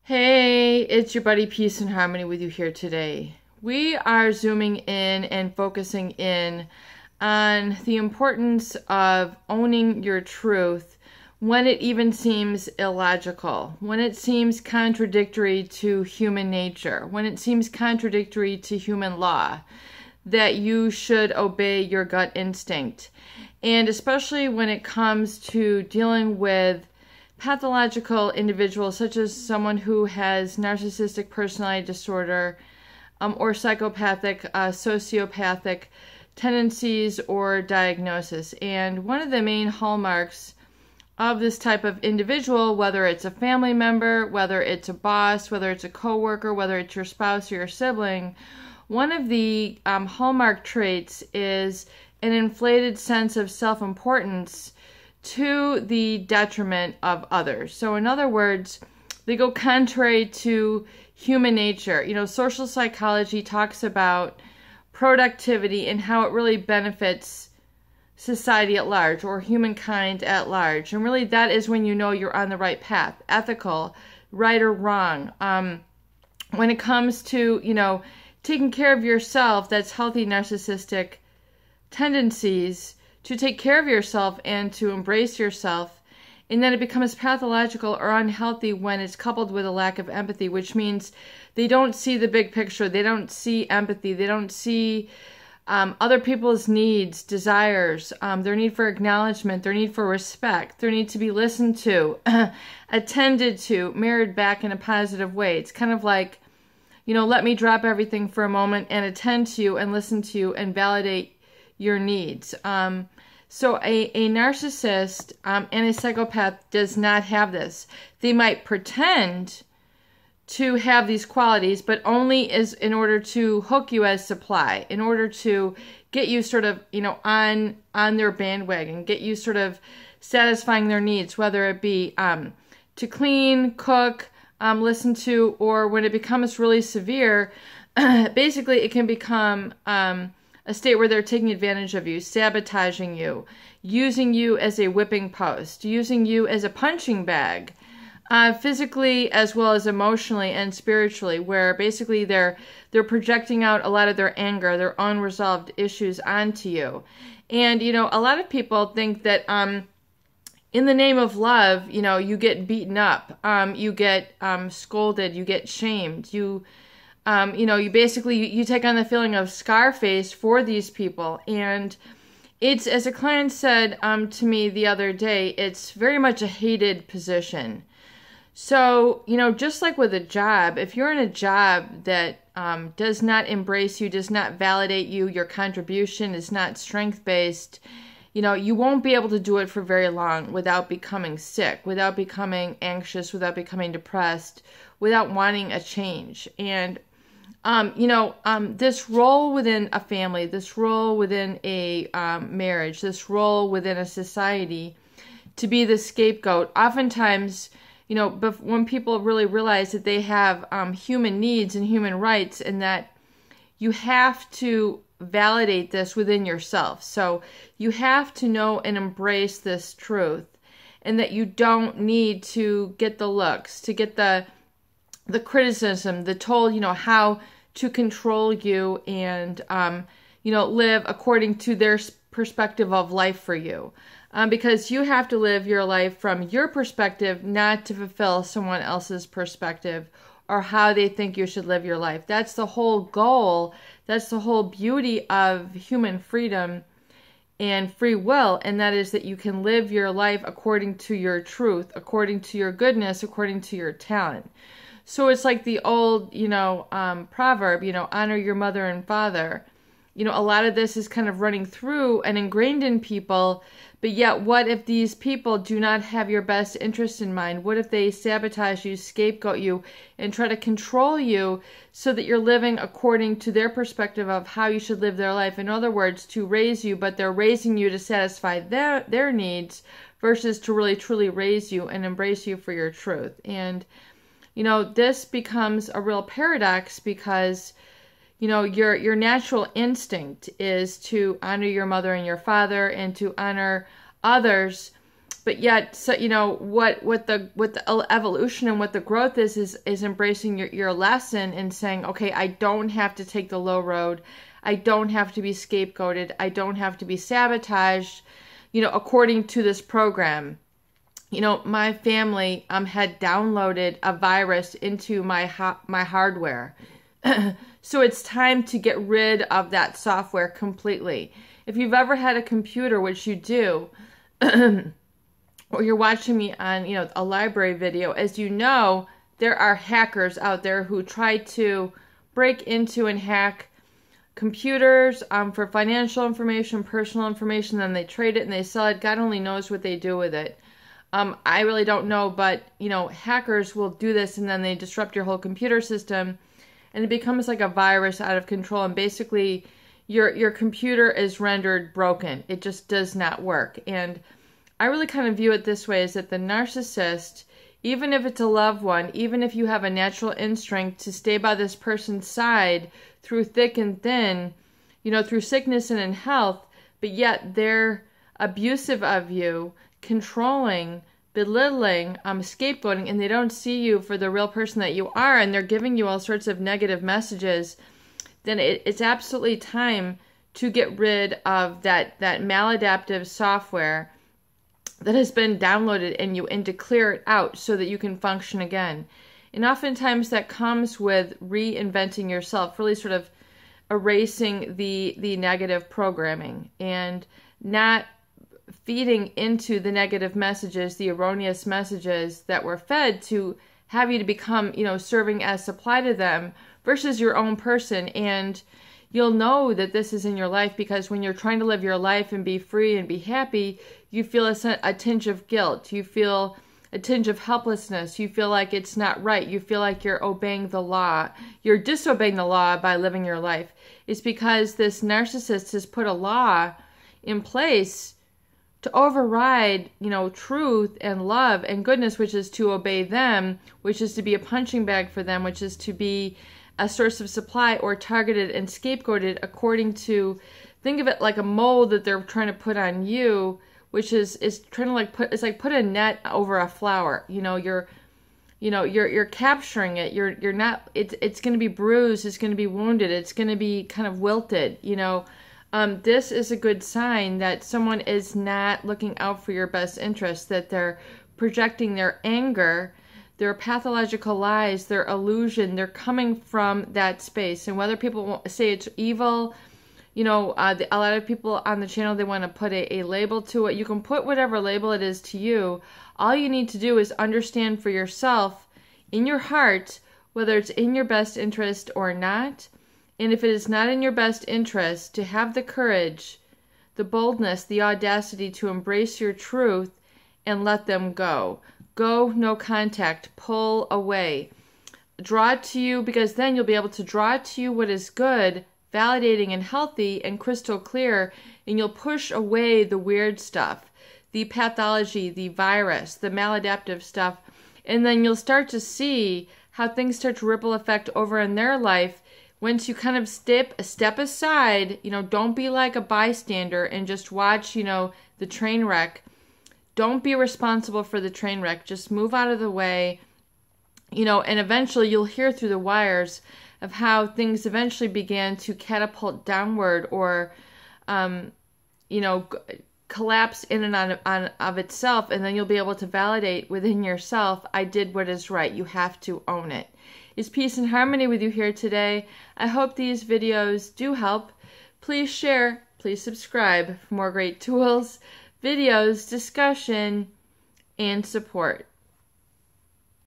Hey, it's your buddy Peace and Harmony with you here today. We are zooming in and focusing in on the importance of owning your truth when it even seems illogical, when it seems contradictory to human nature, when it seems contradictory to human law, that you should obey your gut instinct. And especially when it comes to dealing with pathological individuals, such as someone who has narcissistic personality disorder or psychopathic, sociopathic tendencies or diagnosis. And one of the main hallmarks of this type of individual, whether it's a family member, whether it's a boss, whether it's a coworker, whether it's your spouse or your sibling, one of the hallmark traits is an inflated sense of self-importance to the detriment of others. So in other words, they go contrary to human nature. You know, social psychology talks about productivity and how it really benefits society at large or humankind at large. And really that is when you know you're on the right path, ethical, right or wrong. When it comes to, taking care of yourself, that's healthy narcissistic tendencies to take care of yourself and to embrace yourself, and then it becomes pathological or unhealthy when it's coupled with a lack of empathy, which means they don't see the big picture, they don't see empathy, they don't see other people's needs, desires, their need for acknowledgement, their need for respect, their need to be listened to, attended to, mirrored back in a positive way. It's kind of like, let me drop everything for a moment and attend to you and listen to you and validate your needs. So a narcissist and a psychopath does not have this. They might pretend to have these qualities, but only is in order to hook you as supply, in order to get you sort of, on their bandwagon, get you sort of satisfying their needs, whether it be to clean, cook, listen to, or when it becomes really severe, basically it can become a state where they're taking advantage of you, sabotaging you, using you as a whipping post, using you as a punching bag, physically as well as emotionally and spiritually, where basically they're projecting out a lot of their anger, their unresolved issues onto you. And, a lot of people think that in the name of love, you get beaten up, you get scolded, you get shamed, you basically, you take on the feeling of Scarface for these people. And it's, as a client said to me the other day, it's very much a hated position. So, just like with a job, if you're in a job that does not embrace you, does not validate you, your contribution is not strength-based, you won't be able to do it for very long without becoming sick, without becoming anxious, without becoming depressed, without wanting a change. And this role within a family, this role within a marriage, this role within a society, to be the scapegoat, oftentimes, when people really realize that they have human needs and human rights, and that you have to validate this within yourself. So you have to know and embrace this truth, and that you don't need to get the looks, to get the criticism, the told, how to control you and, live according to their perspective of life for you. Because you have to live your life from your perspective, not to fulfill someone else's perspective or how they think you should live your life. That's the whole goal. That's the whole beauty of human freedom and free will, and that is that you can live your life according to your truth, according to your goodness, according to your talent. So it's like the old, proverb, honor your mother and father. A lot of this is kind of running through and ingrained in people, but yet what if these people do not have your best interest in mind? What if they sabotage you, scapegoat you, and try to control you so that you're living according to their perspective of how you should live their life? In other words, to raise you, but they're raising you to satisfy their needs versus to really truly raise you and embrace you for your truth. And this becomes a real paradox because, your natural instinct is to honor your mother and your father and to honor others But yet, so, you know, what the evolution and what the growth is embracing your lesson and saying, okay, I don't have to take the low road. I don't have to be scapegoated. I don't have to be sabotaged, you know, according to this program. You know, my family had downloaded a virus into my hardware. So it's time to get rid of that software completely. If you've ever had a computer, which you do, or you're watching me on, you know, a library video, as you know, there are hackers out there who try to break into and hack computers for financial information, personal information, then they trade it and they sell it. God only knows what they do with it. I really don't know, but, you know, hackers will do this and then they disrupt your whole computer system and it becomes like a virus out of control, and basically your computer is rendered broken. It just does not work. And I really kind of view it this way, is that the narcissist, even if it's a loved one, even if you have a natural instinct to stay by this person's side through thick and thin, you know, through sickness and in health, but yet they're abusive of you, controlling, belittling, scapegoating, and they don't see you for the real person that you are, and they're giving you all sorts of negative messages, then it's absolutely time to get rid of that maladaptive software that has been downloaded in you and to clear it out so that you can function again. And oftentimes that comes with reinventing yourself, really sort of erasing the negative programming and not feeding into the negative messages, the erroneous messages that were fed to have you to become, you know, serving as supply to them versus your own person. And you'll know that this is in your life because when you're trying to live your life and be free and be happy, you feel a tinge of guilt. You feel a tinge of helplessness. You feel like it's not right. You feel like you're obeying the law. You're disobeying the law by living your life. It's because this narcissist has put a law in place to override, you know, truth and love and goodness, which is to obey them, which is to be a punching bag for them, which is to be a source of supply or targeted and scapegoated according to, think of it like a mold that they're trying to put on you, which is trying to like put a net over a flower. You know, you're capturing it. You're not, it's going to be bruised. It's going to be wounded. It's going to be kind of wilted, you know. This is a good sign that someone is not looking out for your best interest, that they're projecting their anger, their pathological lies, their illusion. They're coming from that space. And whether people say it's evil, you know, a lot of people on the channel, they want to put a label to it. You can put whatever label it is to you. All you need to do is understand for yourself in your heart whether it's in your best interest or not. And if it is not in your best interest, to have the courage, the boldness, the audacity to embrace your truth and let them go. Go, no contact, pull away. Draw it to you, because then you'll be able to draw to you what is good, validating and healthy and crystal clear, and you'll push away the weird stuff, the pathology, the virus, the maladaptive stuff, and then you'll start to see how things start to ripple effect over in their life. Once you kind of step aside, you know, don't be like a bystander and just watch, you know, the train wreck. Don't be responsible for the train wreck. Just move out of the way, you know, and eventually you'll hear through the wires of how things eventually began to catapult downward or, you know, collapse in and on of itself. And then you'll be able to validate within yourself, I did what is right. You have to own it. Is peace and harmony with you here today. I hope these videos do help. Please share, please subscribe for more great tools, videos, discussion, and support.